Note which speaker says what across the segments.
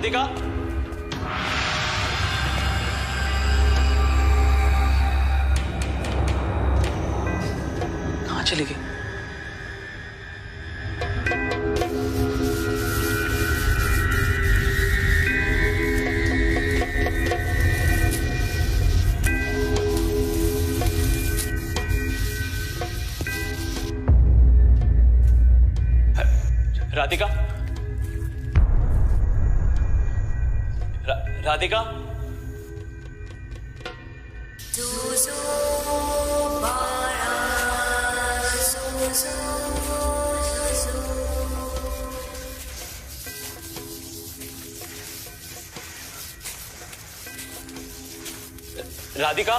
Speaker 1: राधिका, कहाँ चली गई? राधिका, राधिका, राधिका,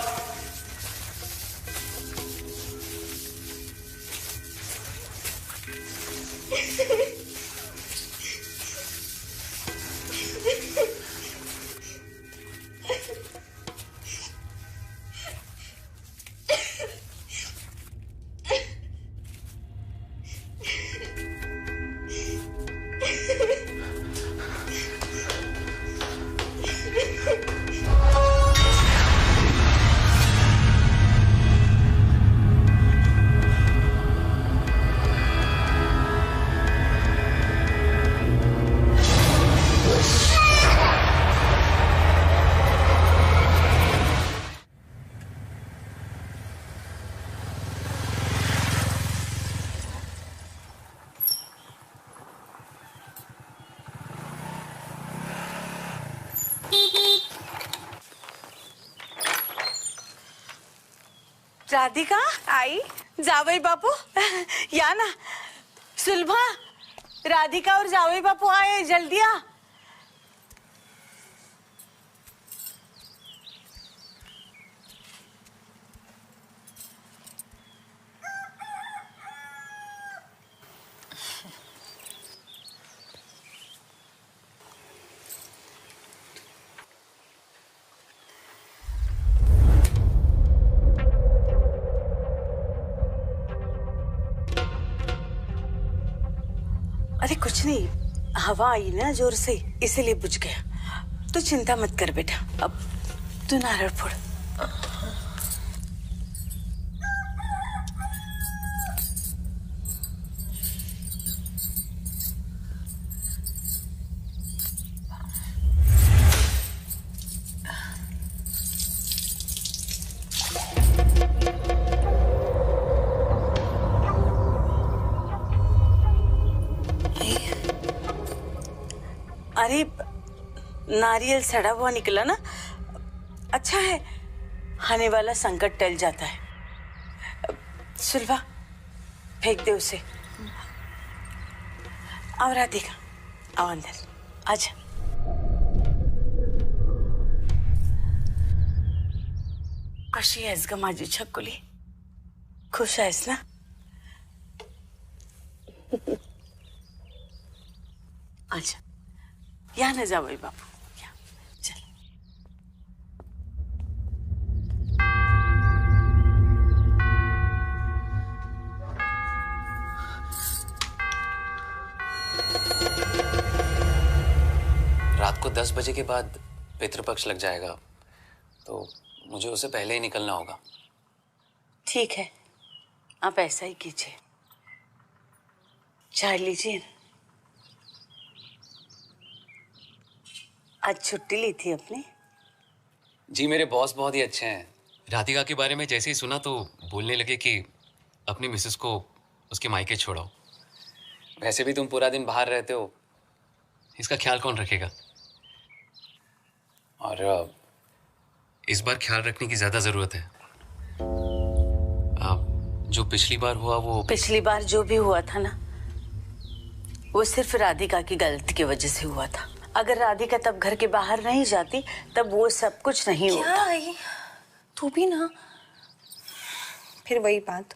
Speaker 2: राधिका आई, जावई बापू या ना। सुलभा, राधिका और जावई बापू आए, जल्दी आ। अरे कुछ नहीं, हवा आई ना जोर से, इसीलिए बुझ गया। तो चिंता मत कर बेटा, अब तू नारळ फोड़। अरे नारियल सड़ा हुआ निकला ना, अच्छा है, आने वाला संकट टल जाता है। सुलभा, फेंक दे उसे। आओ राधिका, आओ अंदर, आजा। कशी आहेस ग माझी छकुली? खुश आहेस ना? आजा, या ना जावई बापू, या, चल।
Speaker 1: रात को 10 बजे के बाद पितृपक्ष लग जाएगा, तो मुझे उससे पहले ही निकलना होगा।
Speaker 2: ठीक है, आप ऐसा ही कीजिए। चाय लीजिए। आज छुट्टी ली थी अपनी?
Speaker 1: जी, मेरे बॉस बहुत ही अच्छे हैं। राधिका के बारे में जैसे ही सुना तो बोलने लगे कि अपनी मिसेस को उसके मायके छोड़ो। वैसे भी तुम पूरा दिन बाहर रहते हो, इसका ख्याल कौन रखेगा? और इस बार ख्याल रखने की ज्यादा जरूरत है। जो पिछली बार हुआ, वो
Speaker 2: पिछली बार जो भी हुआ था ना, वो सिर्फ राधिका की गलती की वजह से हुआ था। अगर राधिका तब घर के बाहर नहीं जाती, तब वो सब कुछ नहीं होता।
Speaker 3: क्या आई? तू भी ना, फिर वही बात।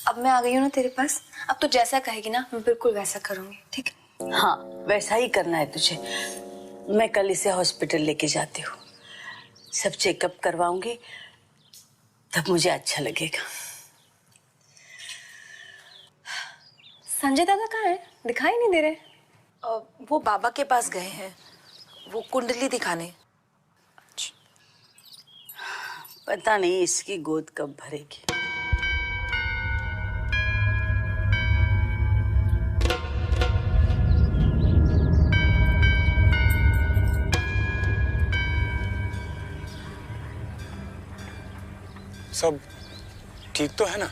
Speaker 3: अब मैं आ गई हूँ ना तेरे पास, अब तू जैसा कहेगी ना मैं बिल्कुल वैसा करूंगी, ठीक है?
Speaker 2: हाँ, वैसा ही करना है तुझे। मैं कल इसे हॉस्पिटल लेके जाती हूँ, सब चेकअप करवाऊंगी, तब मुझे अच्छा लगेगा।
Speaker 3: संजय दादा कहाँ है? दिखाई नहीं दे रहे। वो बाबा के पास गए हैं, वो कुंडली दिखाने।
Speaker 2: पता नहीं इसकी गोद कब भरेगी।
Speaker 4: सब ठीक तो है ना?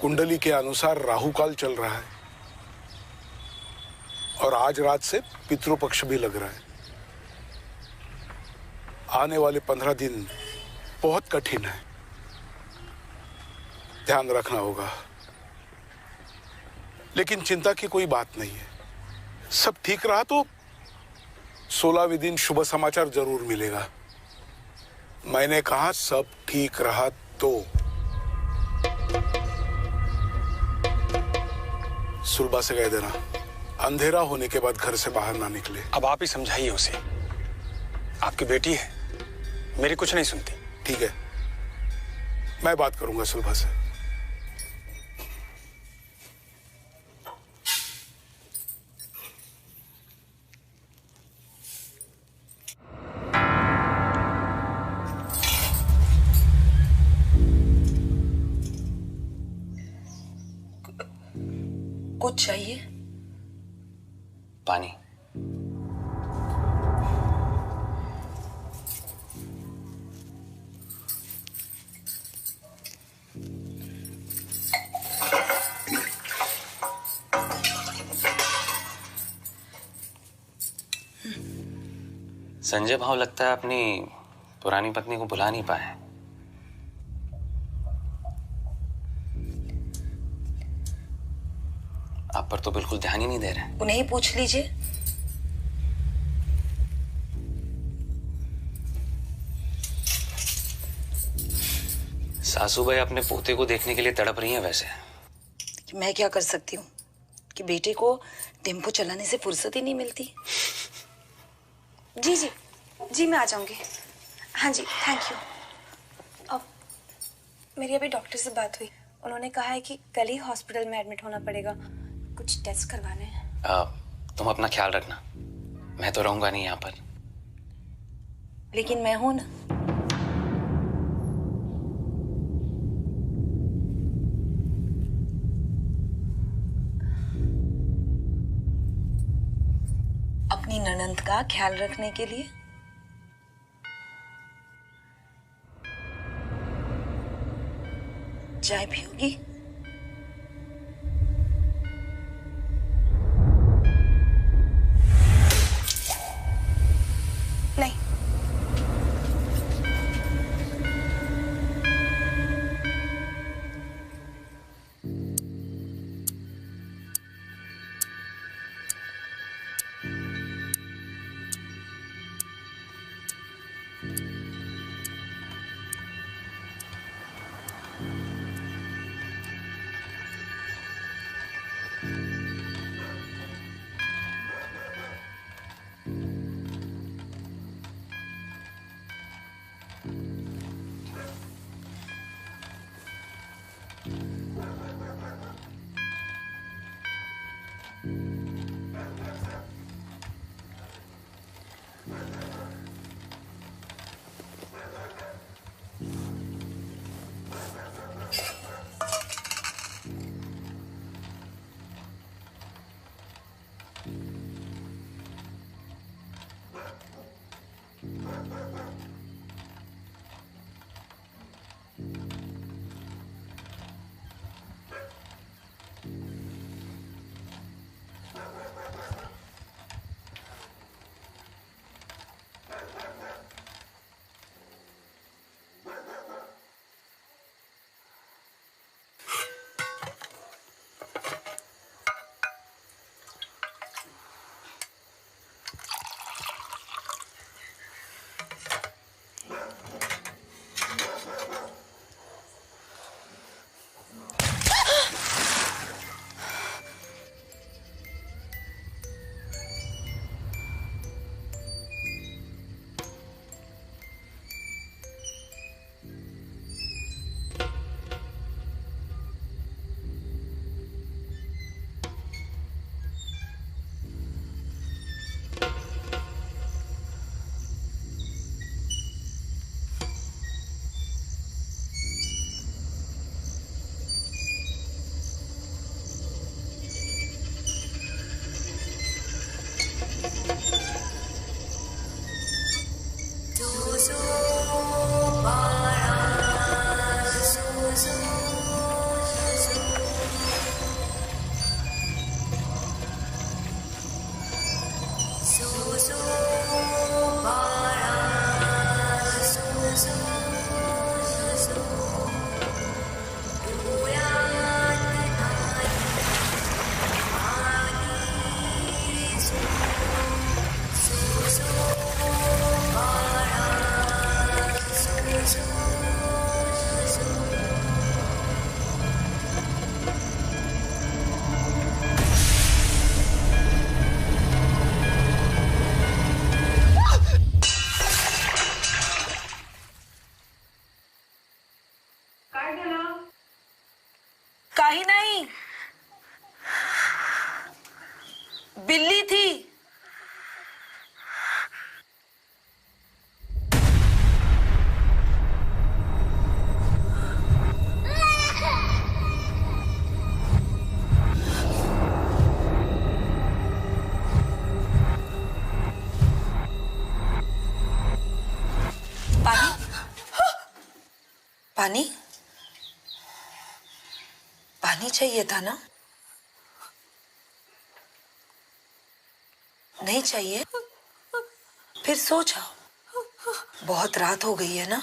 Speaker 5: कुंडली के अनुसार राहु काल चल रहा है और आज रात से पितृपक्ष भी लग रहा है। आने वाले 15 दिन बहुत कठिन है, ध्यान रखना होगा। लेकिन चिंता की कोई बात नहीं है। सब ठीक रहा तो 16वें दिन शुभ समाचार जरूर मिलेगा। मैंने कहा सब ठीक रहा तो। सुलभा से कह देना अंधेरा होने के बाद घर से बाहर ना निकले।
Speaker 4: अब आप ही समझाइए उसे, आपकी बेटी है, मेरी कुछ नहीं सुनती।
Speaker 5: ठीक है, मैं बात करूंगा सुलभा से।
Speaker 3: कुछ चाहिए?
Speaker 1: पानी। संजय भाव लगता है अपनी पुरानी पत्नी को भुला नहीं पाए। आप पर तो बिल्कुल ध्यान ही नहीं दे रहे।
Speaker 3: उन्हें ही पूछ लीजिए।
Speaker 1: सासू भाई अपने पोते को देखने के लिए तड़प रही हैं। वैसे
Speaker 3: मैं क्या कर सकती हूँ कि बेटे को टेम्पो चलाने से फुर्सत ही नहीं मिलती। जी जी जी, मैं आ जाऊंगी। हाँ जी, थैंक यू। अब मेरी अभी डॉक्टर से बात हुई, उन्होंने कहा है कि कल ही हॉस्पिटल में एडमिट होना पड़ेगा, कुछ टेस्ट करवाने हैं।
Speaker 1: तुम अपना ख्याल रखना, मैं तो रहूंगा नहीं यहाँ पर।
Speaker 3: लेकिन मैं हूं ना। अपनी ननंद का ख्याल रखने के लिए। चाय पियोगी? नहीं।
Speaker 6: पानी? पानी चाहिए था ना? नहीं चाहिए? फिर सो जाओ, बहुत रात हो गई है ना।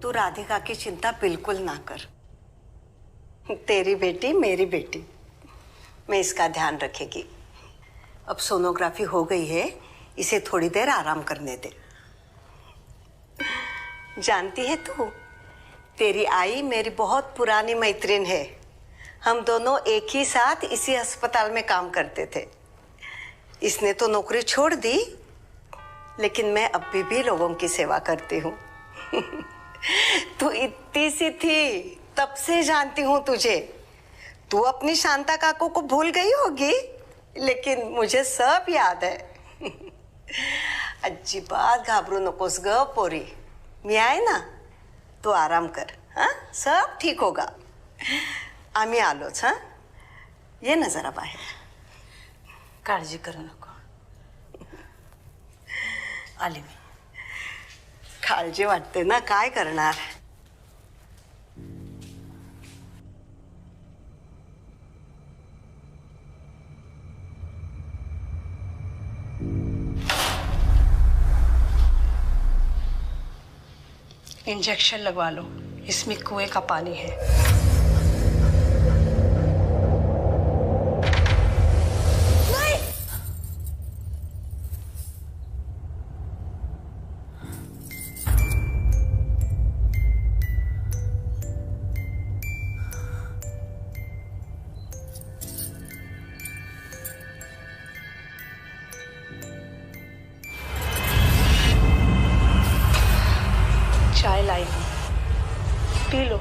Speaker 7: तू राधिका की चिंता बिल्कुल ना कर। तेरी बेटी मेरी बेटी, मैं इसका ध्यान रखेगी। अब सोनोग्राफी हो गई है, इसे थोड़ी देर आराम करने दे। जानती है तू, तेरी आई मेरी बहुत पुरानी मैत्रिण है। हम दोनों एक ही साथ इसी अस्पताल में काम करते थे। इसने तो नौकरी छोड़ दी, लेकिन मैं अभी भी लोगों की सेवा करती हूँ। तू इतनी सी थी, तब से जानती हूँ तुझे। तू अपनी शांता काकू को भूल गई होगी, लेकिन मुझे सब याद है। अजिबात घाबरू नकोस ग पोरी, मी आहे ना, तू आराम कर। हाँ, सब ठीक होगा। आम्ही आलोच। हाँ, ये ना जरा बाहेर।
Speaker 2: काळजी करू नको, आले मी।
Speaker 7: काळजी वाटते ना, काय करणार।
Speaker 6: इंजेक्शन लगवा लो, इसमें कुएं का पानी है। चाय लाई हूं, पी लो।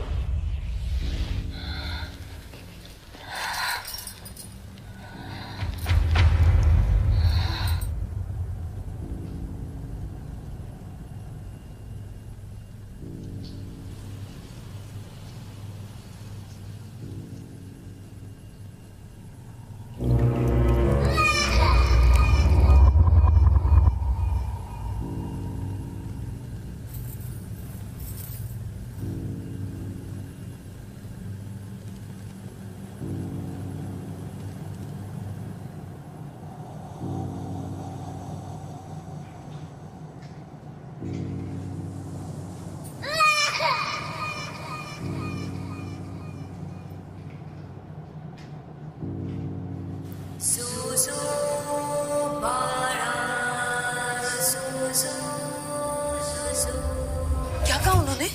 Speaker 6: क्या कहा उन्होंने?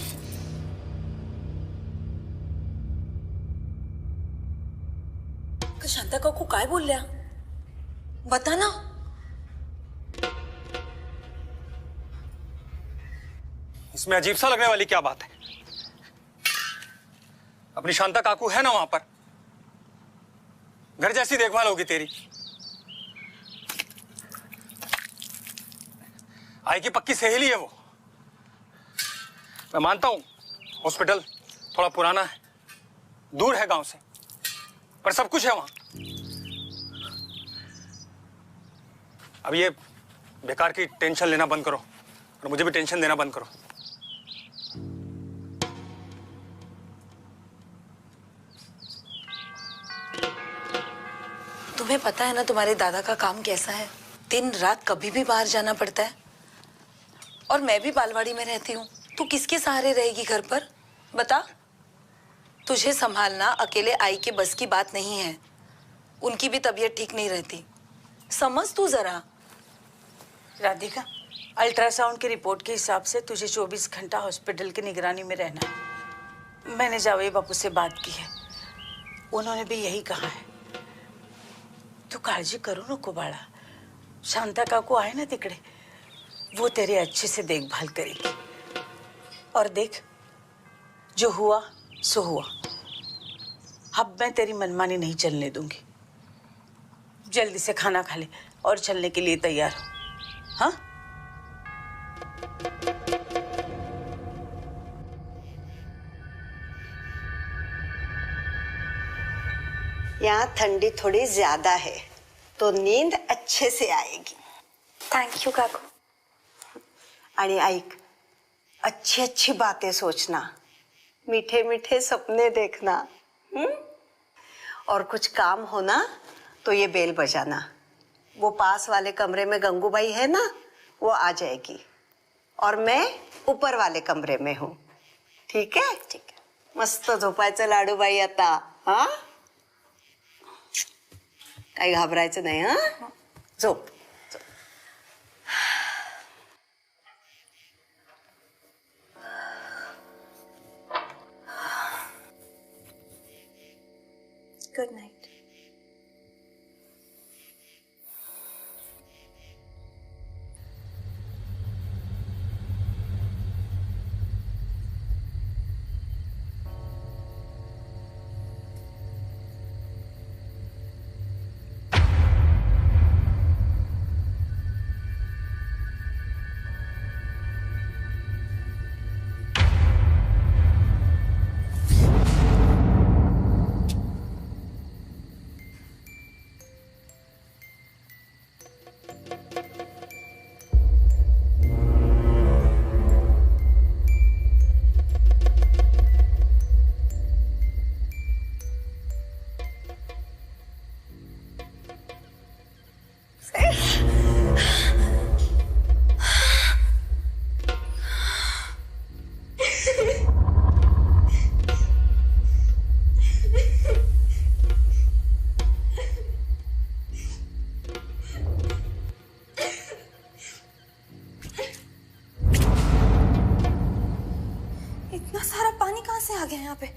Speaker 6: शांता काकू काय बोलल्या? बता ना।
Speaker 4: इसमें अजीब सा लगने वाली क्या बात है? अपनी शांता काकू है ना वहां पर, घर जैसी देखभाल होगी तेरी। आई की पक्की सहेली है वो। मैं मानता हूं हॉस्पिटल थोड़ा पुराना है, दूर है गांव से, पर सब कुछ है वहां। अब ये बेकार की टेंशन लेना बंद करो और मुझे भी टेंशन देना बंद करो।
Speaker 6: तुम्हें पता है ना तुम्हारे दादा का काम कैसा है? दिन रात कभी भी बाहर जाना पड़ता है। और मैं भी बालवाड़ी में रहती हूँ। तू किसके सहारे रहेगी घर पर? बता। तुझे संभालना अकेले आई के बस की बात नहीं है। उनकी भी तबीयत ठीक नहीं रहती, समझ तू जरा।
Speaker 2: राधिका, अल्ट्रासाउंड की रिपोर्ट के हिसाब से तुझे 24 घंटा हॉस्पिटल की निगरानी में रहना है। मैंने जावेद बापू से बात की है, उन्होंने भी यही कहा है। तू काळजी करू नको बाळा। शांता काकू आहे ना तिकडे, वो तेरी अच्छे से देखभाल करेगी। और देख, जो हुआ सो हुआ। अब मैं तेरी मनमानी नहीं चलने दूंगी। जल्दी से खाना खा ले और चलने के लिए तैयार हो। हाँ,
Speaker 7: यहाँ ठंडी थोड़ी ज्यादा है तो नींद अच्छे से आएगी।
Speaker 3: थैंक यू काकू।
Speaker 7: आणि ऐक, अच्छी अच्छी बातें सोचना, मीठे मीठे सपने देखना। और कुछ काम हो ना तो ये बेल बजाना। वो पास वाले कमरे में गंगूबाई है ना, वो आ जाएगी और मैं ऊपर वाले कमरे में हूँ। ठीक है? ठीक है। मस्त झोपायचं लाडूबाई आता। हाँ, काही घाबरायचं नाही। हाँ, झोप।
Speaker 3: Good night. इतना सारा पानी कहाँ से आ गया यहाँ पे?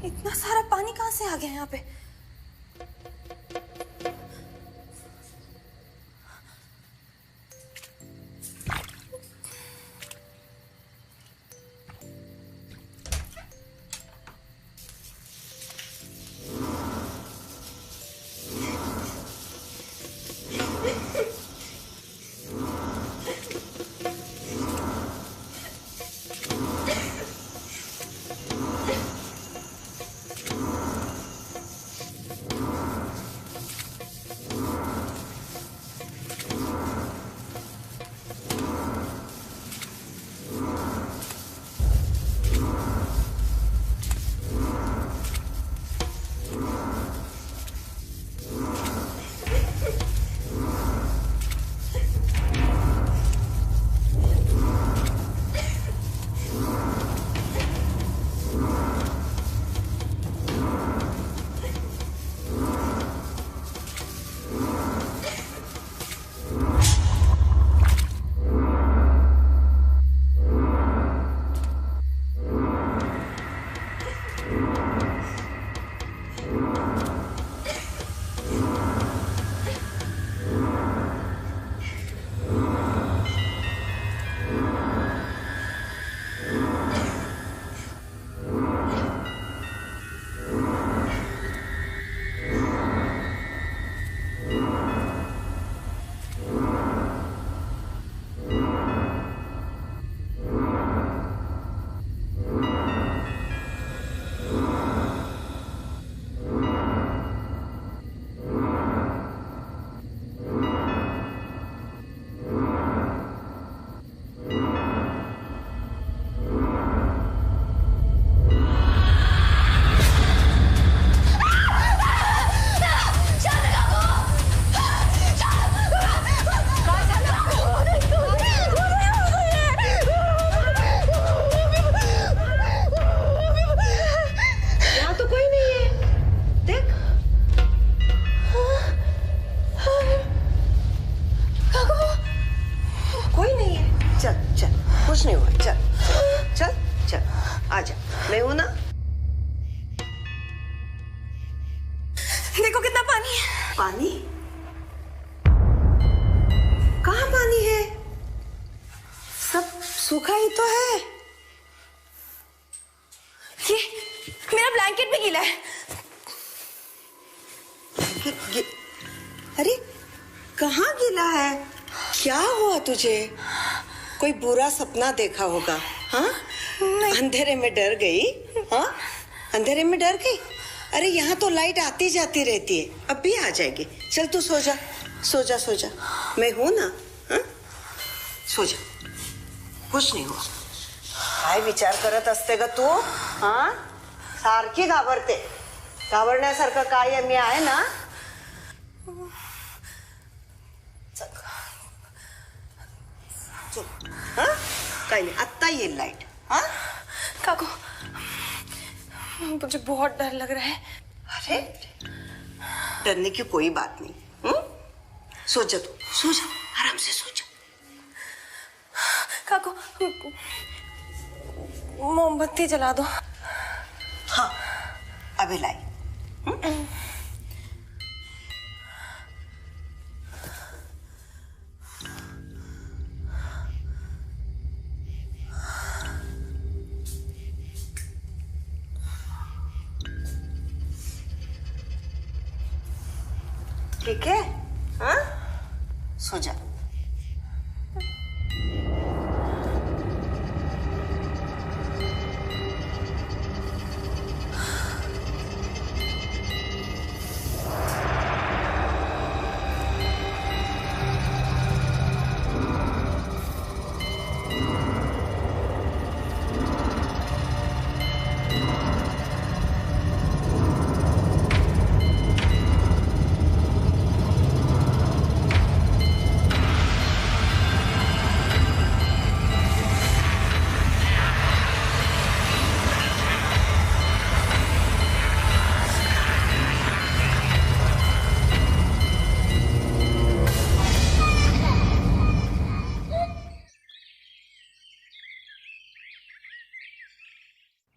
Speaker 3: इतना सारा पानी कहाँ से आ गया यहाँ पे?
Speaker 7: मैं हूं ना।
Speaker 3: देखो कितना पानी है।
Speaker 7: पानी? कहाँ पानी है? सब सूखा ही तो है।
Speaker 3: ये मेरा ब्लैंकेट भी गीला है।
Speaker 7: अरे कहाँ गिला है? क्या हुआ तुझे? कोई बुरा सपना देखा होगा? हाँ, अंधेरे में डर गई? हाँ, अंधेरे में डर गई? अरे यहाँ तो लाइट आती जाती रहती है, अब भी आ जाएगी। चल तू सो जा, सो जा, सो जा, मैं हूं ना। हाँ, सो जा, कुछ नहीं हुआ। काय विचार करत असते ग तू? हाँ, सारखी घाबरते. घाबरण्यासारखं काय मी आहे ना. हाँ, काही नाही, आत्ता येईल लाईट. हाँ,
Speaker 3: काकू, मुझे बहुत डर लग रहा है.
Speaker 7: अरे डरने की कोई बात नहीं. सो जा तू, सो जा, आराम से सो जा.
Speaker 3: काकू, मोमबत्ती जला दो.
Speaker 7: हाँ, अभी लाई. ठीक है? हाँ, सो जा.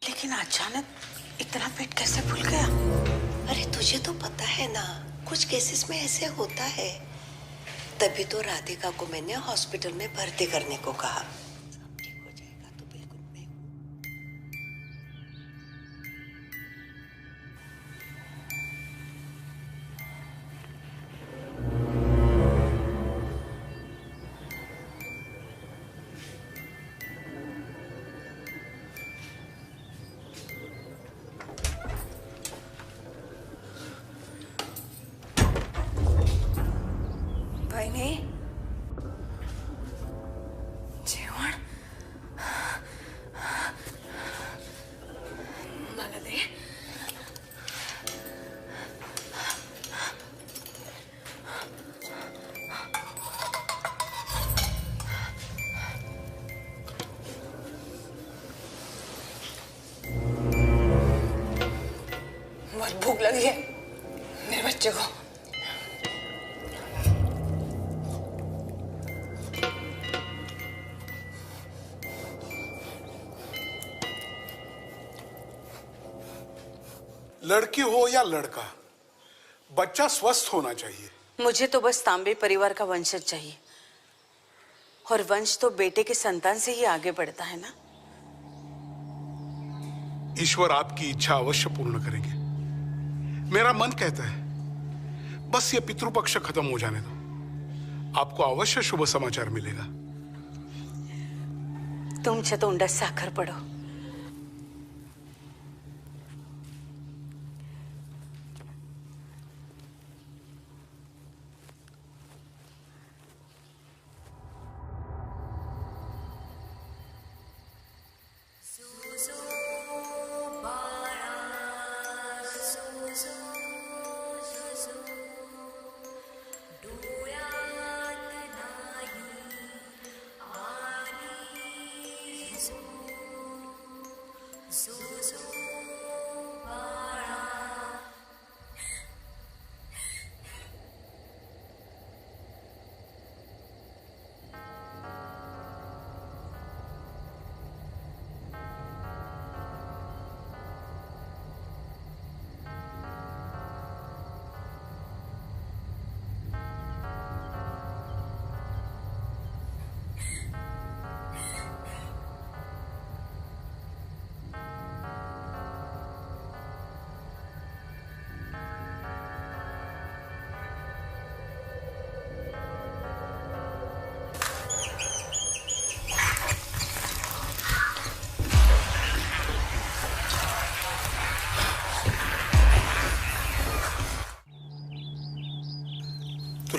Speaker 2: लेकिन अचानक इतना पेट कैसे फूल गया?
Speaker 7: अरे तुझे तो पता है ना, कुछ केसेस में ऐसे होता है. तभी तो राधिका को मैंने हॉस्पिटल में भर्ती करने को कहा. सब ठीक हो जाएगा. तो बिल्कुल मैं हूं.
Speaker 3: भाई ने जेवण मला दे. बहुत भूख लगी है मेरे बच्चे को.
Speaker 5: लड़की हो या लड़का, बच्चा स्वस्थ होना चाहिए.
Speaker 2: मुझे तो बस तांबे परिवार का वंशज चाहिए, और वंश तो बेटे के संतान से ही आगे बढ़ता है ना.
Speaker 5: ईश्वर आपकी इच्छा अवश्य पूर्ण करेंगे. मेरा मन कहता है बस ये पितृपक्ष खत्म हो जाने दो, आपको अवश्य शुभ समाचार मिलेगा.
Speaker 2: तुमच्या तोंडात साखर पडो.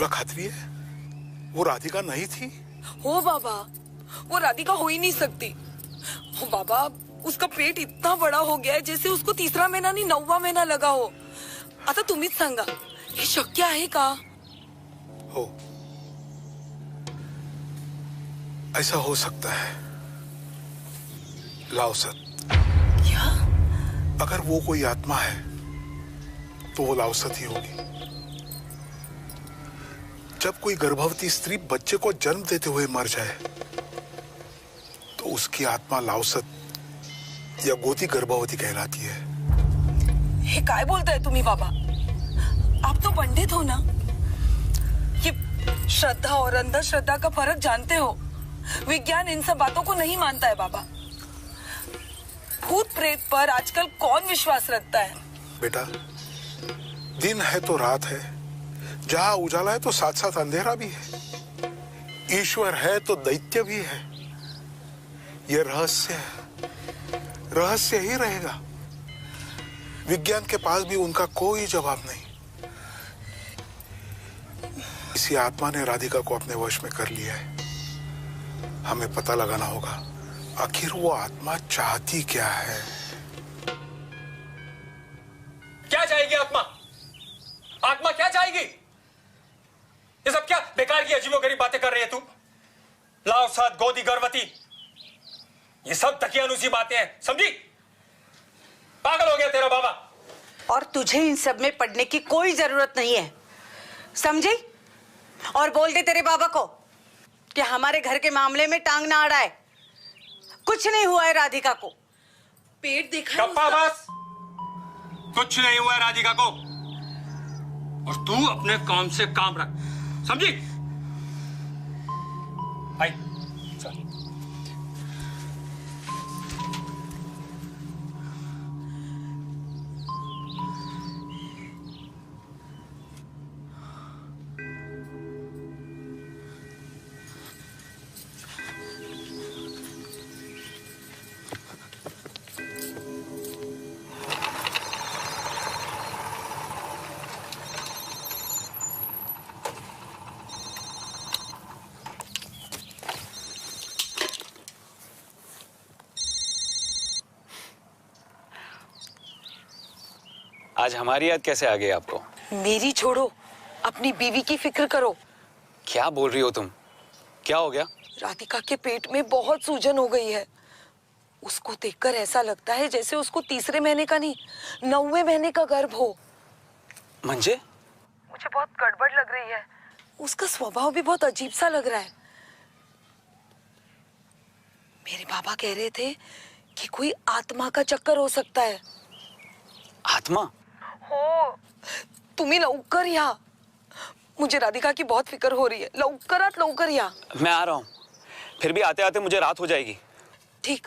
Speaker 5: तुला खात्री है वो राधिका नहीं थी?
Speaker 6: हो बाबा, वो राधिका हो ही नहीं सकती। हो बाबा, उसका पेट इतना बड़ा हो गया है जैसे उसको 3रा महिना नहीं 9वा महिना लगा हो। आता तुम्हीच सांगा, हे शक्य आहे का?
Speaker 5: हो, ऐसा हो सकता है। लाओसत,
Speaker 6: क्या?
Speaker 5: अगर वो कोई आत्मा है तो वो लाओसत ही होगी। जब कोई गर्भवती स्त्री बच्चे को जन्म देते हुए मर जाए तो उसकी आत्मा लाओसत या गोदी गर्भवती कहलाती है।
Speaker 6: हे काय बोलताय तुम्ही बाबा? आप तो पंडित हो ना? ये श्रद्धा और अंधश्रद्धा का फर्क जानते हो। विज्ञान इन सब बातों को नहीं मानता है बाबा। भूत प्रेत पर आजकल कौन विश्वास रखता है?
Speaker 5: बेटा, दिन है तो रात है, जहां उजाला है तो साथ साथ अंधेरा भी है। ईश्वर है तो दैत्य भी है। यह रहस्य है, रहस्य ही रहेगा। विज्ञान के पास भी उनका कोई जवाब नहीं। इसी आत्मा ने राधिका को अपने वश में कर लिया है। हमें पता लगाना होगा आखिर वो आत्मा चाहती क्या है।
Speaker 4: क्या चाहेगी आत्मा? आत्मा क्या चाहेगी? ये सब क्या बेकार की अजीबोगरीब बातें कर रही है तू? लाओसत, गोदी गर्भवती, ये सब तकियानुसी बातें हैं, समझी? पागल हो गया तेरा बाबा।
Speaker 2: और तुझे इन सब में पढ़ने की कोई जरूरत नहीं है, समझी? और बोल दे तेरे बाबा को कि हमारे घर के मामले में टांग ना अड़ाए। कुछ नहीं हुआ है राधिका को।
Speaker 6: पेट देखा है
Speaker 4: गप्पा
Speaker 6: उसका?
Speaker 4: बस। कुछ नहीं हुआ है राधिका को, और तू अपने काम से काम रख, समझी? आई चल।
Speaker 1: आज हमारी याद कैसे आ गई आपको?
Speaker 6: मेरी छोड़ो, अपनी बीवी की फिक्र करो।
Speaker 1: क्या बोल रही हो तुम? क्या हो गया?
Speaker 6: राधिका के पेट में बहुत सूजन हो गई है। उसको देखकर ऐसा लगता है जैसे उसको 3रे महीने का नहीं 9वें महीने का गर्भ हो।
Speaker 1: मंजे?
Speaker 6: मुझे बहुत गड़बड़ लग रही है। उसका स्वभाव भी बहुत अजीब सा लग रहा है। मेरे बाबा कह रहे थे कि कोई आत्मा का चक्कर हो सकता है।
Speaker 1: आत्मा?
Speaker 6: हो, तुम्ही लवकर या। मुझे राधिका की बहुत फिक्र हो रही है। लवकर या।
Speaker 1: मैं आ रहा हूँ, फिर भी आते आते मुझे रात हो जाएगी।
Speaker 6: ठीक।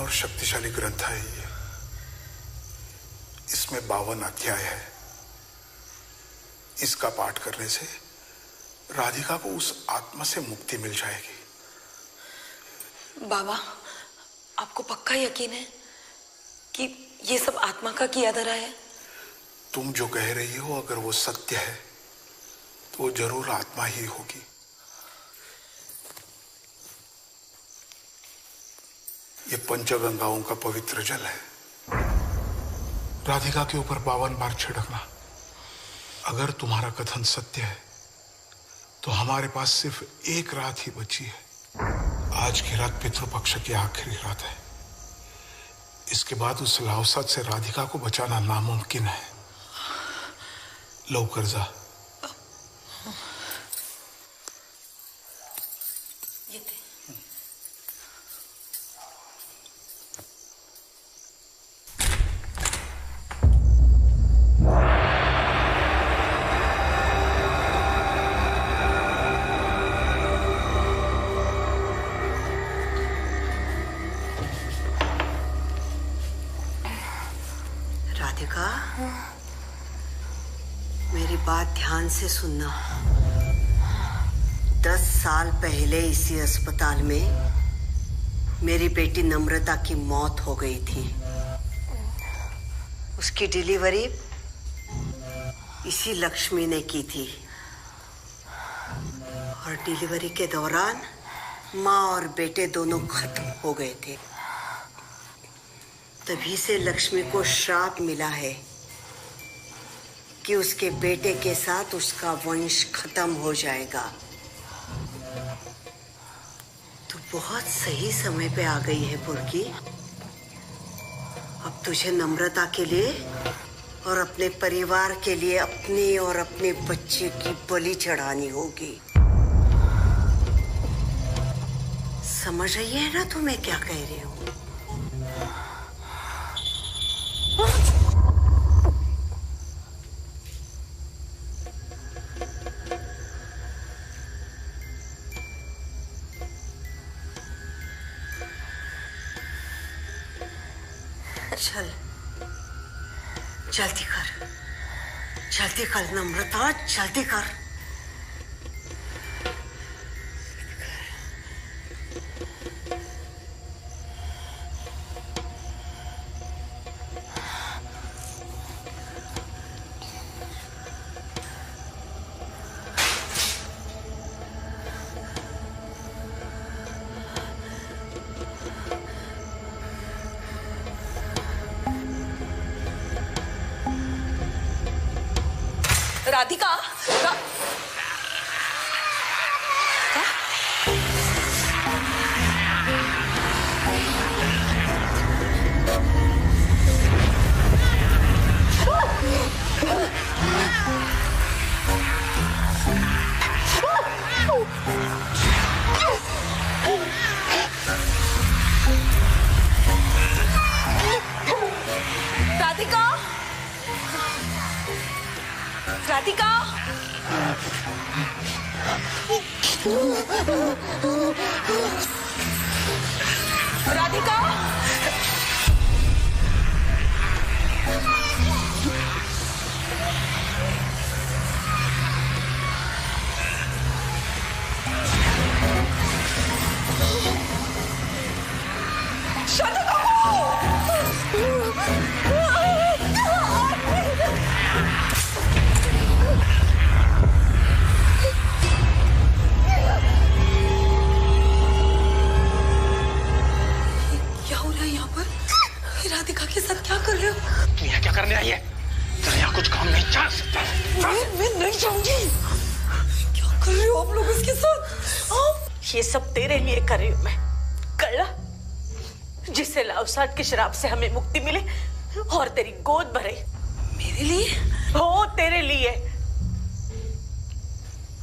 Speaker 5: और शक्तिशाली ग्रंथ है ये। इसमें 52 अध्याय है। इसका पाठ करने से राधिका को उस आत्मा से मुक्ति मिल जाएगी।
Speaker 6: बाबा, आपको पक्का यकीन है कि ये सब आत्मा का किया धरा है?
Speaker 5: तुम जो कह रही हो अगर वो सत्य है तो वो जरूर आत्मा ही होगी। ये पंचगंगाओं का पवित्र जल है। राधिका के ऊपर 52 बार छिड़कना। अगर तुम्हारा कथन सत्य है तो हमारे पास सिर्फ एक रात ही बची है। आज की रात पितृपक्ष की आखिरी रात है। इसके बाद उस लावसाद से राधिका को बचाना नामुमकिन है। लवकर जा।
Speaker 7: राधिका, मेरी बात ध्यान से सुनना। 10 साल पहले इसी अस्पताल में मेरी बेटी नम्रता की मौत हो गई थी। उसकी डिलीवरी इसी लक्ष्मी ने की थी और डिलीवरी के दौरान माँ और बेटे दोनों खत्म हो गए थे। तभी से लक्ष्मी को श्राप मिला है कि उसके बेटे के साथ उसका वंश खत्म हो जाएगा। तू बहुत सही समय पे आ गई है पुरकी। अब तुझे नम्रता के लिए और अपने परिवार के लिए अपने और अपने बच्चे की बलि चढ़ानी होगी। समझ रही है ना तू मैं क्या कह रही हूँ? चल, जल्दी कर नम्रता, जल्दी कर।
Speaker 6: राधिका, राधिका, राधिका, राधिका, राधिका के साथ क्या कर रहे हो?
Speaker 4: तू यहाँ क्या करने आई है? तेरे यहाँ कुछ काम नहीं जा सकता।
Speaker 6: मैं नहीं जाऊंगी। क्या कर रहे हो आप लोग इसके साथ?
Speaker 2: ये सब तेरे लिए कर रही हूं मैं, कल्ला, जिससे लावसाद की शराब से हमें मुक्ति मिले और तेरी गोद भरे।
Speaker 6: मेरे लिए?
Speaker 2: हो, तेरे लिए।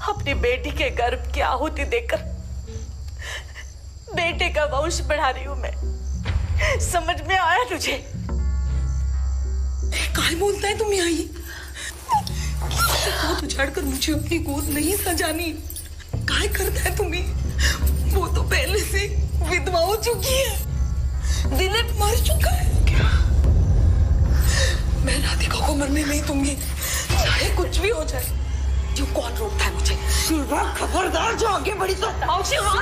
Speaker 2: अपनी बेटी के गर्भ की आहुति देकर बेटे का वंश बढ़ा रही हूं मैं। समझ में आया तुझे?
Speaker 6: काय बोलता है तुम आई? गोद उछाड़कर मुझे अपनी गोद नहीं सजानी। काय करता है तुम्हें? वो तो पहले से विधवा हो चुकी है। दिलीप मर चुका है।
Speaker 1: क्या?
Speaker 6: मैं राधिका को मरने नहीं दूंगी, चाहे कुछ भी हो जाए। क्यों, कौन रोकता है मुझे? शिल्पा खबरदार, जो आगे बढ़ी तो छोड़।